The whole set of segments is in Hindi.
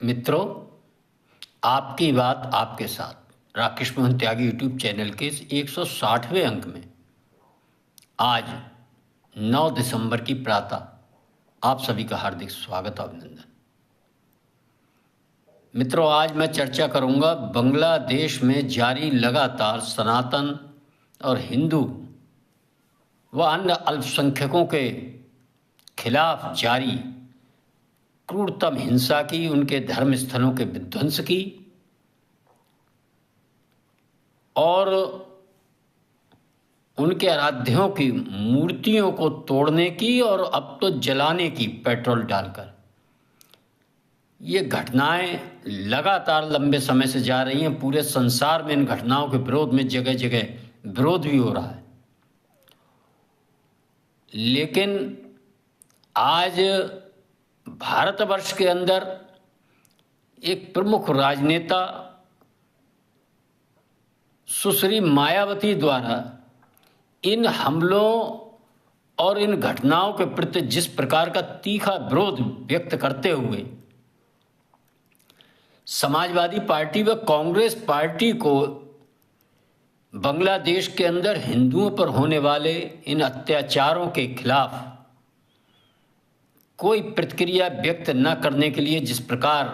मित्रों, आपकी बात आपके साथ राकेश मोहन त्यागी यूट्यूब चैनल के इस 160वें अंक में आज 9 दिसंबर की प्रातः आप सभी का हार्दिक स्वागत और अभिनंदन। मित्रों, आज मैं चर्चा करूंगा बांग्लादेश में जारी लगातार सनातन और हिंदू व अन्य अल्पसंख्यकों के खिलाफ जारी क्रूरतम हिंसा की, उनके धर्म स्थलों के विध्वंस की और उनके आराध्यों की मूर्तियों को तोड़ने की और अब तो जलाने की पेट्रोल डालकर। ये घटनाएं लगातार लंबे समय से जा रही हैं। पूरे संसार में इन घटनाओं के विरोध में जगह जगह विरोध भी हो रहा है। लेकिन आज भारतवर्ष के अंदर एक प्रमुख राजनेता सुश्री मायावती द्वारा इन हमलों और इन घटनाओं के प्रति जिस प्रकार का तीखा विरोध व्यक्त करते हुए समाजवादी पार्टी व कांग्रेस पार्टी को बांग्लादेश के अंदर हिंदुओं पर होने वाले इन अत्याचारों के खिलाफ कोई प्रतिक्रिया व्यक्त न करने के लिए जिस प्रकार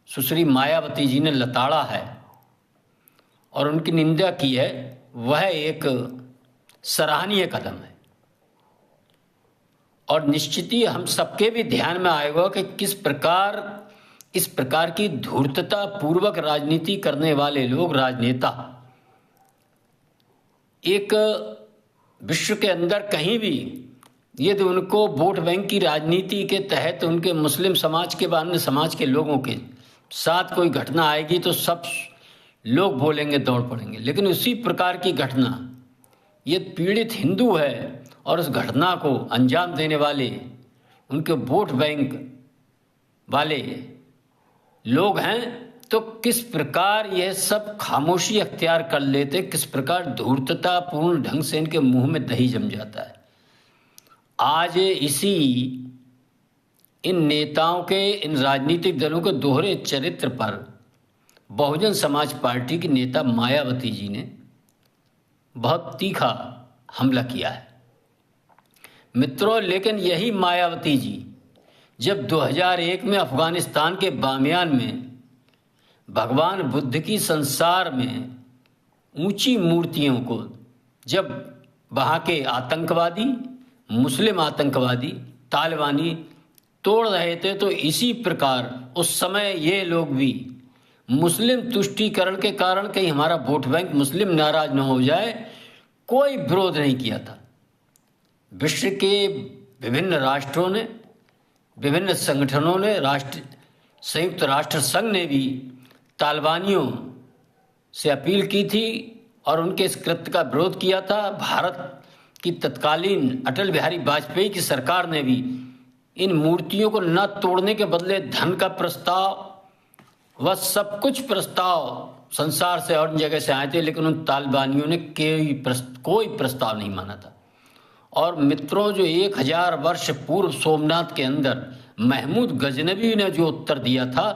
सुश्री मायावती जी ने लताड़ा है और उनकी निंदा की है, वह एक सराहनीय कदम है। और निश्चित ही हम सबके भी ध्यान में आएगा कि किस प्रकार इस प्रकार की धूर्तता पूर्वक राजनीति करने वाले लोग, राजनेता, एक विश्व के अंदर कहीं भी यदि उनको वोट बैंक की राजनीति के तहत उनके मुस्लिम समाज के व अन्य समाज के लोगों के साथ कोई घटना आएगी तो सब लोग बोलेंगे, दौड़ पड़ेंगे। लेकिन उसी प्रकार की घटना, ये पीड़ित हिंदू है और उस घटना को अंजाम देने वाले उनके वोट बैंक वाले लोग हैं, तो किस प्रकार यह सब खामोशी अख्तियार कर लेते, किस प्रकार धूर्ततापूर्ण ढंग से इनके मुंह में दही जम जाता है। आज इसी इन नेताओं के, इन राजनीतिक दलों के दोहरे चरित्र पर बहुजन समाज पार्टी की नेता मायावती जी ने बहुत तीखा हमला किया है। मित्रों, लेकिन यही मायावती जी जब 2001 में अफगानिस्तान के बामियान में भगवान बुद्ध की संसार में ऊंची मूर्तियों को जब वहाँ के आतंकवादी, मुस्लिम आतंकवादी, तालिबानी तोड़ रहे थे, तो इसी प्रकार उस समय ये लोग भी मुस्लिम तुष्टीकरण के कारण कहीं हमारा वोट बैंक मुस्लिम नाराज न हो जाए, कोई विरोध नहीं किया था। विश्व के विभिन्न राष्ट्रों ने, विभिन्न संगठनों ने, संयुक्त राष्ट्र संघ ने भी तालिबानियों से अपील की थी और उनके इस कृत्य का विरोध किया था। भारत की तत्कालीन अटल बिहारी वाजपेयी की सरकार ने भी इन मूर्तियों को न तोड़ने के बदले धन का प्रस्ताव व सब कुछ प्रस्ताव संसार से और जगह से आए थे, लेकिन उन तालिबानियों ने कोई प्रस्ताव नहीं माना था। और मित्रों, जो 1000 वर्ष पूर्व सोमनाथ के अंदर महमूद गजनवी ने जो उत्तर दिया था,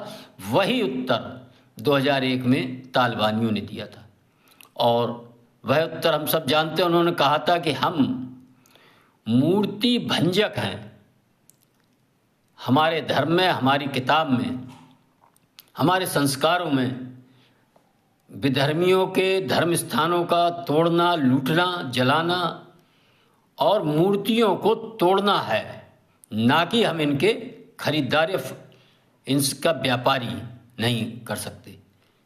वही उत्तर 2001 में तालिबानियों ने दिया था। और वह उत्तर हम सब जानते हैं। उन्होंने कहा था कि हम मूर्ति भंजक हैं। हमारे धर्म में, हमारी किताब में, हमारे संस्कारों में विधर्मियों के धर्म स्थानों का तोड़ना, लूटना, जलाना और मूर्तियों को तोड़ना है, ना कि हम इनके खरीदार, इनका व्यापारी नहीं कर सकते।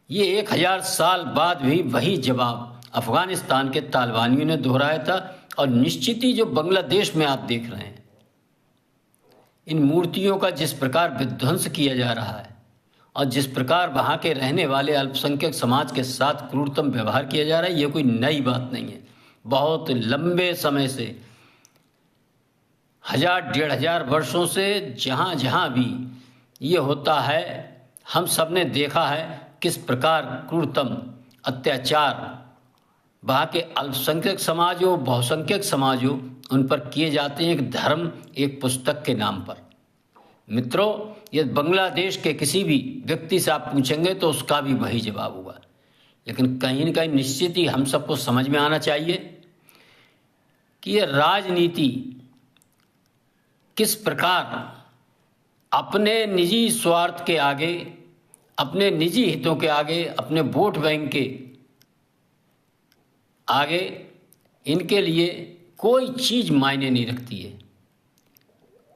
ये 1000 साल बाद भी वही जवाब अफगानिस्तान के तालिबानियों ने दोहराया था। और निश्चित ही जो बांग्लादेश में आप देख रहे हैं, इन मूर्तियों का जिस प्रकार विध्वंस किया जा रहा है और जिस प्रकार वहाँ के रहने वाले अल्पसंख्यक समाज के साथ क्रूरतम व्यवहार किया जा रहा है, ये कोई नई बात नहीं है। बहुत लंबे समय से, 1000-1500 वर्षों से जहाँ जहाँ भी ये होता है, हम सब ने देखा है किस प्रकार क्रूरतम अत्याचार वहाँ के अल्पसंख्यक समाज हो, बहुसंख्यक समाज हो, उन पर किए जाते हैं एक धर्म, एक पुस्तक के नाम पर। मित्रों, ये बांग्लादेश के किसी भी व्यक्ति से आप पूछेंगे तो उसका भी वही जवाब होगा। लेकिन कहीं न कहीं निश्चित ही हम सबको समझ में आना चाहिए कि ये राजनीति किस प्रकार अपने निजी स्वार्थ के आगे, अपने निजी हितों के आगे, अपने वोट बैंक के आगे, इनके लिए कोई चीज मायने नहीं रखती है।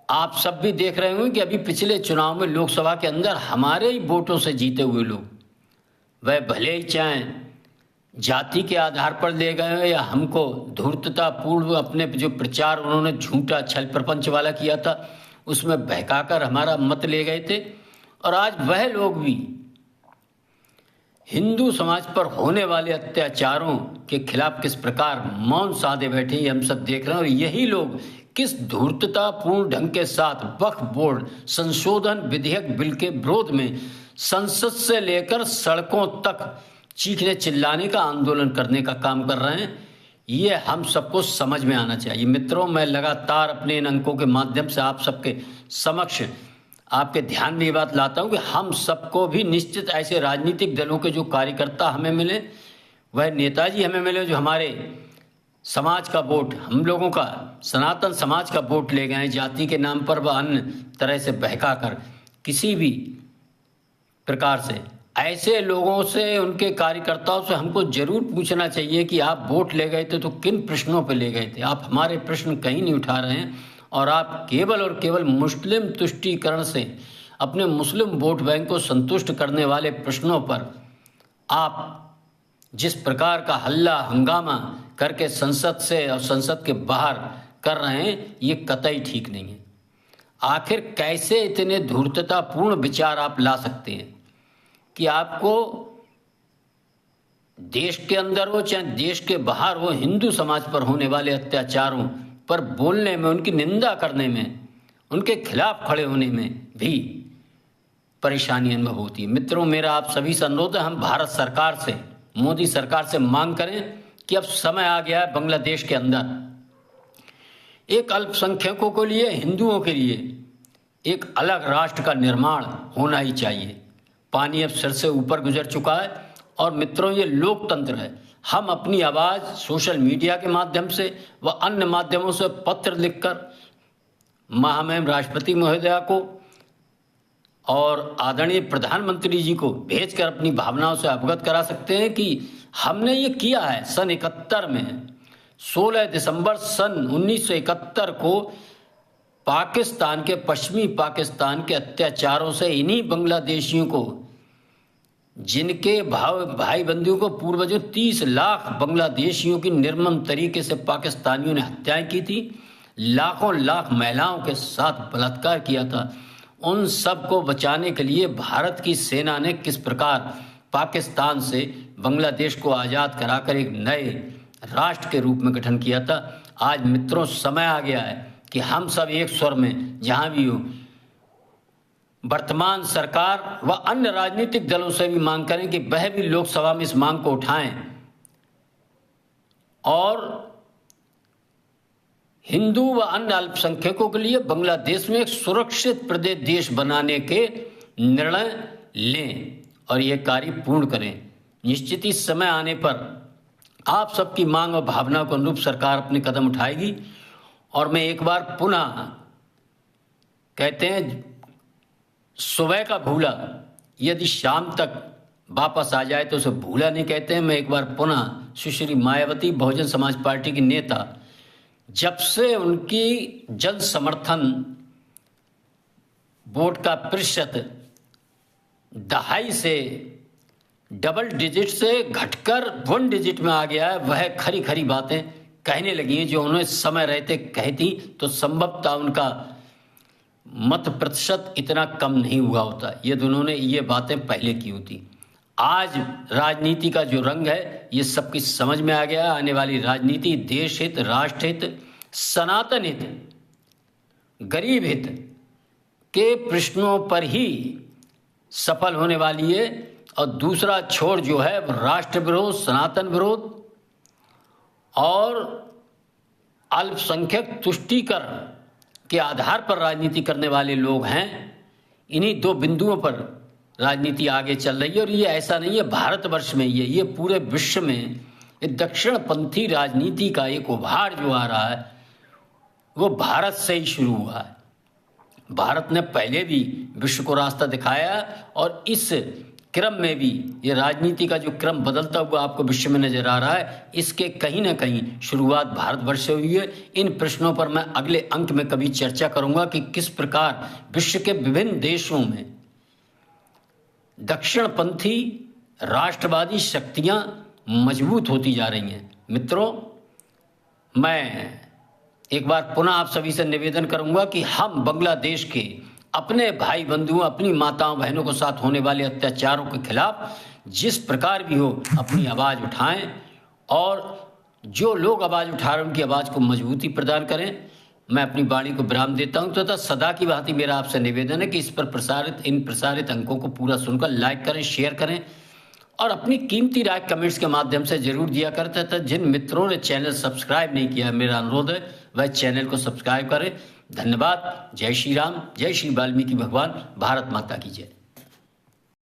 आप सब भी देख रहे होंगे कि अभी पिछले चुनाव में लोकसभा के अंदर हमारे ही वोटों से जीते हुए लोग, वह भले ही चाहे जाति के आधार पर ले गए या हमको धूर्ततापूर्व अपने जो प्रचार उन्होंने झूठा छल प्रपंच वाला किया था उसमें बहकाकर हमारा मत ले गए थे, और आज वह लोग भी हिंदू समाज पर होने वाले अत्याचारों के खिलाफ किस प्रकार मौन साधे बैठे ये हम सब देख रहे हैं। और यही लोग किस धूर्ततापूर्ण ढंग के साथ वक्फ बोर्ड संशोधन विधेयक बिल के विरोध में संसद से लेकर सड़कों तक चीखने चिल्लाने का आंदोलन करने का काम कर रहे हैं, ये हम सबको समझ में आना चाहिए। मित्रों, मैं लगातार अपने इन अंकों के माध्यम से आप सबके समक्ष आपके ध्यान में ये बात लाता हूं कि हम सबको भी निश्चित ऐसे राजनीतिक दलों के जो कार्यकर्ता हमें मिले, वह नेताजी हमें मिले जो हमारे समाज का वोट, हम लोगों का सनातन समाज का वोट ले गए, जाति के नाम पर व अन्य तरह से बहका कर किसी भी प्रकार से ऐसे लोगों से, उनके कार्यकर्ताओं से हमको जरूर पूछना चाहिए कि आप वोट ले गए थे तो किन प्रश्नों पर ले गए थे। आप हमारे प्रश्न कहीं नहीं उठा रहे हैं और आप केवल और केवल मुस्लिम तुष्टीकरण से अपने मुस्लिम वोट बैंक को संतुष्ट करने वाले प्रश्नों पर आप जिस प्रकार का हल्ला हंगामा करके संसद से और संसद के बाहर कर रहे हैं, ये कतई ठीक नहीं है। आखिर कैसे इतने धूर्ततापूर्ण विचार आप ला सकते हैं कि आपको देश के अंदर हो चाहे देश के बाहर हो, हिंदू समाज पर होने वाले अत्याचारों पर बोलने में, उनकी निंदा करने में, उनके खिलाफ खड़े होने में भी परेशानी अनुभव होती है। मित्रों, मेरा आप सभी से अनुरोध है, हम भारत सरकार से, मोदी सरकार से मांग करें कि अब समय आ गया है बांग्लादेश के अंदर एक अल्पसंख्यकों के लिए, हिंदुओं के लिए एक अलग राष्ट्र का निर्माण होना ही चाहिए। पानी अब सिर से ऊपर गुजर चुका है और मित्रों, ये लोकतंत्र है। हम अपनी आवाज़ सोशल मीडिया के माध्यम से व अन्य माध्यमों से पत्र लिखकर महामहिम राष्ट्रपति महोदया को और आदरणीय प्रधानमंत्री जी को भेजकर अपनी भावनाओं से अवगत करा सकते हैं कि हमने ये किया है। सन 71 में 16 दिसंबर सन 1971 को पाकिस्तान के, पश्चिमी पाकिस्तान के अत्याचारों से इन्हीं बांग्लादेशियों को, जिनके भाई बंधुओं को पूर्वजों 30 लाख बांग्लादेशियों की निर्मम तरीके से पाकिस्तानियों ने हत्याएं की थी, लाखों लाख महिलाओं के साथ बलात्कार किया था, उन सब को बचाने के लिए भारत की सेना ने किस प्रकार पाकिस्तान से बांग्लादेश को आज़ाद कराकर एक नए राष्ट्र के रूप में गठन किया था। आज मित्रों, समय आ गया है कि हम सब एक स्वर में, जहां भी हो, वर्तमान सरकार व अन्य राजनीतिक दलों से भी मांग करें कि वह भी लोकसभा में इस मांग को उठाएं और हिंदू व अन्य अल्पसंख्यकों के लिए बांग्लादेश में एक सुरक्षित प्रदेश देश बनाने के निर्णय लें और ये कार्य पूर्ण करें। निश्चित ही समय आने पर आप सबकी मांग और भावना को अनुरूप सरकार अपने कदम उठाएगी। और मैं एक बार पुनः, कहते हैं सुबह का भूला यदि शाम तक वापस आ जाए तो उसे भूला नहीं कहते हैं। मैं एक बार पुनः सुश्री मायावती, बहुजन समाज पार्टी की नेता, जब से उनकी जन समर्थन वोट का प्रतिशत 2.5 से डबल डिजिट से घटकर 1 डिजिट में आ गया है, वह खरी खरी बातें कहने लगी हैं जो उन्होंने समय रहते कहती तो संभवतः उनका मत प्रतिशत इतना कम नहीं हुआ होता यदि उन्होंने ये बातें पहले की होती। आज राजनीति का जो रंग है ये सबकी समझ में आ गया। आने वाली राजनीति देश हित, राष्ट्र हित, सनातन हित, गरीब हित के प्रश्नों पर ही सफल होने वाली है और दूसरा छोर जो है राष्ट्र विरोध, सनातन विरोध और अल्पसंख्यक तुष्टीकरण के आधार पर राजनीति करने वाले लोग हैं, इन्हीं दो बिंदुओं पर राजनीति आगे चल रही है। और ये ऐसा नहीं है भारतवर्ष में, ये पूरे विश्व में दक्षिणपंथी राजनीति का एक उभार जो आ रहा है वो भारत से ही शुरू हुआ है। भारत ने पहले भी विश्व को रास्ता दिखाया और इस क्रम में भी ये राजनीति का जो क्रम बदलता हुआ आपको विश्व में नजर आ रहा है, इसके कहीं ना कहीं शुरुआत भारतवर्ष से हुई है। इन प्रश्नों पर मैं अगले अंक में कभी चर्चा करूंगा कि किस प्रकार विश्व के विभिन्न देशों में दक्षिणपंथी राष्ट्रवादी शक्तियां मजबूत होती जा रही हैं। मित्रों, मैं एक बार पुनः आप सभी से निवेदन करूंगा कि हम बांग्लादेश के अपने भाई बंधुओं, अपनी माताओं बहनों के साथ होने वाले अत्याचारों के खिलाफ जिस प्रकार भी हो अपनी आवाज़ उठाएं और जो लोग आवाज़ उठा रहे हैं उनकी आवाज़ को मजबूती प्रदान करें। मैं अपनी वाणी को विराम देता हूं तथा सदा की भांति मेरा आपसे निवेदन है कि इस पर इन प्रसारित अंकों को पूरा सुनकर लाइक करें, शेयर करें और अपनी कीमती राय कमेंट्स के माध्यम से जरूर दिया करते थे। जिन मित्रों ने चैनल सब्सक्राइब नहीं किया, मेरा अनुरोध है वह चैनल को सब्सक्राइब करें। धन्यवाद। जय श्री राम, जय श्री वाल्मीकि भगवान। भारत माता की जय।